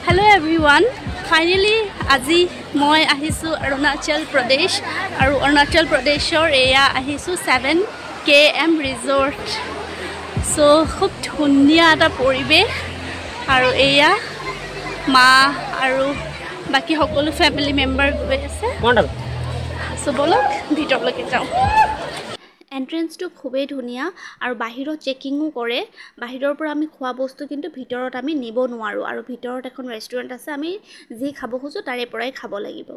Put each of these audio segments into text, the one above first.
Hello everyone. Finally, আজি মই আহিছো অৰুণাচল প্ৰদেশ আৰু অৰুণাচল প্ৰদেশৰ এয়া আহিছো 7KM ৰিজৰ্ট। সো খুব ধুনীয়া এটা পৰিৱেশ আৰু এয়া মা আৰু বাকি সকলো ফ্যামিলি মেম্বাৰ গৈ আছে। সো বলক ভিতৰলৈকে যাওঁ। এন্ট্ৰেন্সটো খুবেই ধুনীয়া আৰু বাহিৰত চেকিংও কৰে। বাহিৰৰ পৰা আমি খোৱা বস্তু কিন্তু ভিতৰত আমি নিব নোৱাৰো আৰু ভিতৰত এখন ৰেষ্টুৰেন্ট আছে, আমি যি খাব খুজো তাৰে পৰাই খাব লাগিব।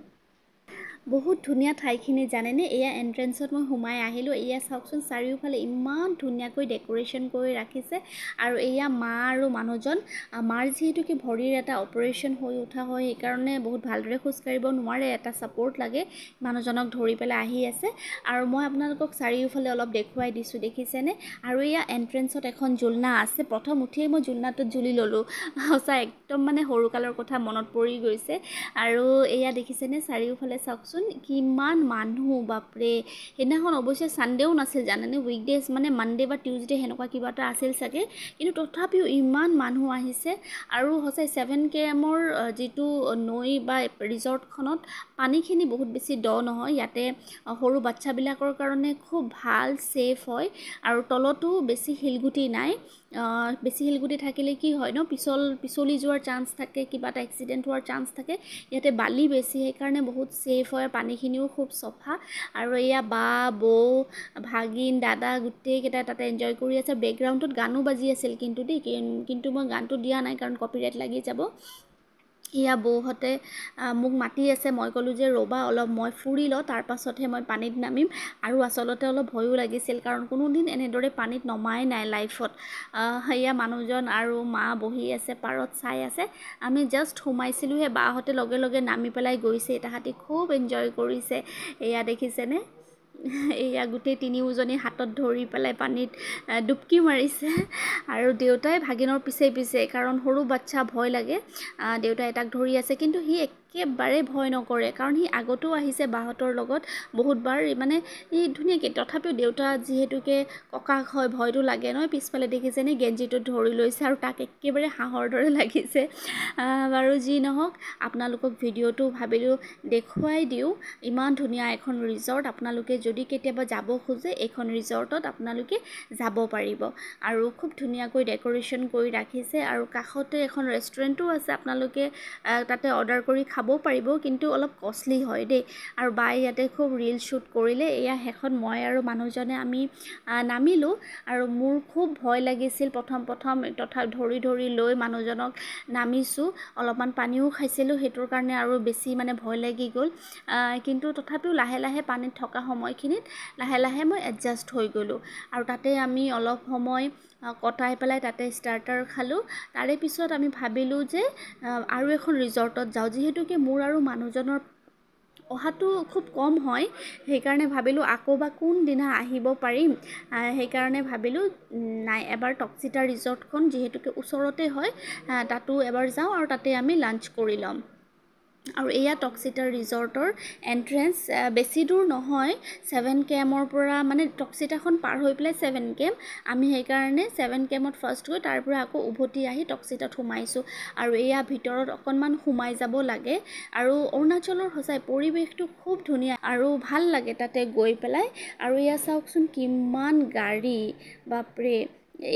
বহুত ধুনীয়া ঠাইখিনি জানেনে? এয়া এন্ট্ৰেন্সত মই সোমাই আহিলো। এয়া চাওকচোন চাৰিওফালে ইমান ধুনীয়াকৈ ডেকোৰেশন কৰি ৰাখিছে আৰু এয়া মা আৰু মানুহজন। মাৰ যিহেতুকে ভৰিৰ এটা অপাৰেশ্যন হৈ উঠা হয়, সেইকাৰণে বহুত ভালদৰে খোজ কাঢ়িব নোৱাৰে, এটা সাপোৰ্ট লাগে। মানুহজনক ধৰি পেলাই আহি আছে আৰু মই আপোনালোকক চাৰিওফালে অলপ দেখুৱাই দিছো, দেখিছেনে? আৰু এয়া এন্ট্ৰেন্সত এখন জুলনা আছে। প্ৰথম উঠিয়ে মই জুলনাটোত জুলি ললো। সঁচা একদম মানে সৰুকালৰ কথা মনত পৰি গৈছে। আৰু এয়া দেখিছেনে চাৰিওফালে চাওকচোন কিমান মানুহ, বাপৰে। সেইদিনাখন অৱশ্যে সানডেও নাছিল জানেনে, উইকডেজ মানে মানডে বা টিউজডে সেনেকুৱা কিবা এটা আছিল চাগে, কিন্তু তথাপিও ইমান মানুহ আহিছে। আৰু সঁচাই 7KMৰ যিটো নৈ বা ৰিজৰ্টখনত পানীখিনি বহুত বেছি দ নহয়, ইয়াতে সৰু বাচ্চাবিলাকৰ কাৰণে খুব ভাল সেফ হয় আৰু তলতো বেছি হিলগুটি নাই। বেছি হিলগুটি থাকিলে কি হয় ন, পিছলি যোৱাৰ চান্স থাকে, কিবা এটা এক্সিডেন্ট হোৱাৰ চান্স থাকে। ইয়াতে বালি বেছি, সেইকাৰণে বহুত সেফ হয়, পানীখিনিও খুব চফা। আৰু এয়া বা বৌ ভাগিন দাদা গোটেই কেইটা তাতে এনজয় কৰি আছে। বেকগ্ৰাউণ্ডত গানো বাজি আছিল কিন্তু মই গানটো দিয়া নাই কাৰণ কপিৰাইট লাগি যাব। ইয়া বৌহতে মোক মাতি আছে, মই ক'লো যে ৰবা অলপ মই ফুৰি লওঁ, তাৰ পাছতহে মই পানীত নামিম। আৰু আচলতে অলপ ভয়ো লাগিছিল কাৰণ কোনোদিন এনেদৰে পানীত নমাই নাই লাইফত। ইয়া মানুহজন আৰু মা বহি আছে পাৰত চাই আছে। আমি জাষ্ট সোমাইছিলোহে, বাহঁতে লগে লগে নামি পেলাই গৈছে, তাহাঁতি খুব এনজয় কৰিছে। এয়া দেখিছেনে? এয়া গোটেই তিনিওজনী হাতত ধৰি পেলাই পানীত ডুবকি মাৰিছে আৰু দেউতাই ভাগিনৰ পিছে পিছে, কাৰণ সৰু বাচ্চা ভয় লাগে। দেউতাই তাক ধৰি আছে, কিন্তু সি একেবাৰে ভয় নকৰে কাৰণ সি আগতেও আহিছে বাহঁতৰ লগত বহুতবাৰ, মানে ই ধুনীয়াকৈ। তথাপিও দেউতা যিহেতুকে ককাক হয়, ভয়টো লাগে নহয়। পিছফালে দেখিছেনে গেঞ্জিটো ধৰি লৈছে আৰু তাক একেবাৰে হাঁহৰ দৰে লাগিছে। বাৰু যি নহওক, আপোনালোকক ভিডিঅ'টো ভাবিলোঁ দেখুৱাই দিওঁ। ইমান ধুনীয়া এখন ৰিজৰ্ট, আপোনালোকে যদি কেতিয়াবা যাব খোজে এইখন ৰিজৰ্টত আপোনালোকে যাব পাৰিব। আৰু খুব ধুনীয়াকৈ ডেকোৰেশ্যন কৰি ৰাখিছে আৰু কাষতে এখন ৰেষ্টুৰেণ্টো আছে, আপোনালোকে তাতে অৰ্ডাৰ কৰি খাব পাৰিব, কিন্তু অলপ কষ্টলি হয় দেই। আৰু বাই ইয়াতে খুব ৰিল শ্বুট কৰিলে। এয়া শেষত মই আৰু মানুহজনে আমি নামিলোঁ আৰু মোৰ খুব ভয় লাগিছিল প্ৰথম তথা ধৰি লৈ মানুহজনক নামিছোঁ। অলপমান পানীও খাইছিলোঁ, সেইটোৰ কাৰণে আৰু বেছি মানে ভয় লাগি গ'ল। কিন্তু তথাপিও লাহে লাহে পানীত থকা সময়খিনিত লাহে লাহে মই এডজাষ্ট হৈ গ'লোঁ। আৰু তাতে আমি অলপ সময় কটাই পেলাই তাতে ষ্টাৰ্টাৰ খালোঁ। তাৰে পিছত আমি ভাবিলোঁ যে আৰু এখন ৰিজৰ্টত যাওঁ, যিহেতুকে মোৰ আৰু মানুহজনৰ অহাটো খুব কম হয়, সেইকাৰণে ভাবিলোঁ আকৌ বা কোনদিনা আহিব পাৰিম। সেইকাৰণে ভাবিলোঁ নাই, এবাৰ টকচিতা ৰিজৰ্টখন যিহেতুকে ওচৰতে হয়, তাতো এবাৰ যাওঁ আৰু তাতে আমি লাঞ্চ কৰি ল'ম। আৰু এয়া টকচিতা ৰিজৰ্টৰ এন্ট্ৰেন্স, বেছি দূৰ নহয় 7KMৰ পৰা, মানে টকচিতাখন পাৰ হৈ পেলাই 7KM। আমি সেইকাৰণে 7KMত ফাৰ্ষ্ট গৈ তাৰ পৰা আকৌ উভতি আহি টকচিতাত সোমাইছোঁ। আৰু এয়া ভিতৰত অকণমান সোমাই যাব লাগে। আৰু অৰুণাচলৰ সঁচাই পৰিৱেশটো খুব ধুনীয়া আৰু ভাল লাগে তাতে গৈ পেলাই। আৰু এয়া চাওকচোন কিমান গাড়ী, বাপৰে।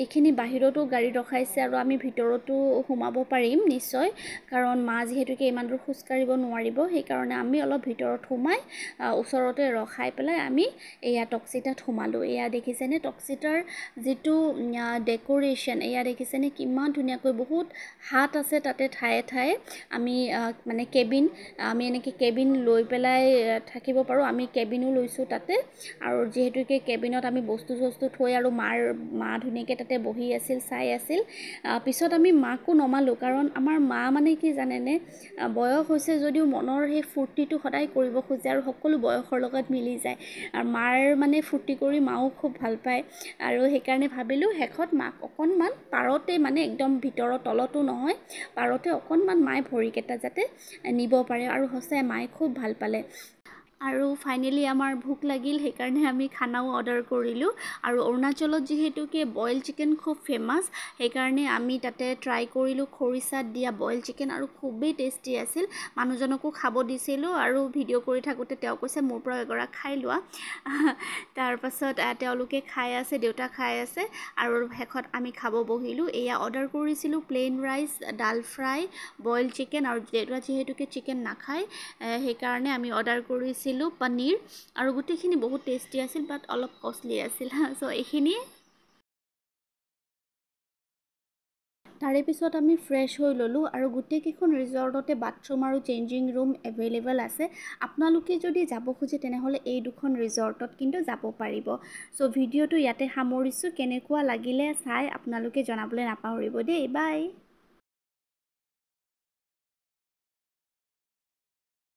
এইখিনি বাহিৰতো গাড়ী ৰখাইছে আৰু আমি ভিতৰতো সোমাব পাৰিম নিশ্চয়, কাৰণ মা যিহেতুকে ইমান দূৰ খোজ কাঢ়িব নোৱাৰিব, সেইকাৰণে আমি অলপ ভিতৰত সোমাই ওচৰতে ৰখাই পেলাই আমি এয়া টকচিতাত সোমালোঁ। এয়া দেখিছেনে টকচিতাৰ যিটো ডেকোৰেশ্যন, এয়া দেখিছেনে কিমান ধুনীয়াকৈ, বহুত হাত আছে তাতে ঠায়ে ঠায়ে। আমি মানে আমি এনেকৈ কেবিন লৈ পেলাই থাকিব পাৰোঁ। আমি কেবিনো লৈছোঁ তাতে। আৰু যিহেতুকে কেবিনত আমি বস্তু থৈ আৰু মা ধুনীয়াকৈ তাতে বহি আছিল, চাই আছিল। পিছত আমি মাকো নমালোঁ, কাৰণ আমাৰ মা মানে কি জানেনে, বয়স হৈছে যদিও মনৰ সেই ফূৰ্তিটো সদায় কৰিব খোজে আৰু সকলো বয়সৰ লগত মিলি যায়। আৰু মাৰ মানে ফূৰ্তি কৰি মাও খুব ভাল পায়। আৰু সেইকাৰণে ভাবিলোঁ শেষত মাক অকণমান পাৰতে, মানে একদম ভিতৰৰ তলতো নহয়, পাৰতে অকণমান মায়ে ভৰিকেইটা যাতে নিব পাৰে। আৰু সঁচাই মায়ে খুব ভাল পালে। আৰু ফাইনেলি আমাৰ ভোক লাগিল সেইকাৰণে আমি খানাও অৰ্ডাৰ কৰিলোঁ আৰু অৰুণাচলত যিহেতুকে বইল চিকেন খুব ফেমাছ সেইকাৰণে আমি তাতে ট্ৰাই কৰিলোঁ খৰিচাত দিয়া বইল চিকেন আৰু খুবেই টেষ্টি আছিল মানুহজনকো খাব দিছিলোঁ আৰু ভিডিঅ' কৰি থাকোঁতে তেওঁ কৈছে মোৰ পৰা এগৰাক খাই লোৱা তাৰপাছত তেওঁলোকে খাই আছে দেউতা খাই আছে আৰু শেষত আমি খাব বহিলোঁ এয়া অৰ্ডাৰ কৰিছিলোঁ প্লেইন ৰাইচ ডাল ফ্ৰাই বইল চিকেন আৰু দেউতা যিহেতুকে চিকেন নাখায় সেইকাৰণে আমি অৰ্ডাৰ কৰিছিলোঁ পনীৰ আৰু গোটেইখিনি বহুত টেষ্টি আছিল বাট অলপ কষ্টলি আছিল সো এইখিনি তাৰে পিছত আমি ফ্ৰেছ হৈ ল'লোঁ আৰু গোটেইকেইখন ৰিজৰ্টতে বাথৰুম আৰু চেঞ্জিং ৰুম এভেইলেবল আছে আপোনালোকে যদি যাব খোজে তেনেহ'লে এই দুখন ৰিজৰ্টত কিন্তু যাব পাৰিব চ' ভিডিঅ'টো ইয়াতে সামৰিছোঁ কেনেকুৱা লাগিলে চাই আপোনালোকে জনাবলৈ নাপাহৰিব দেই বাই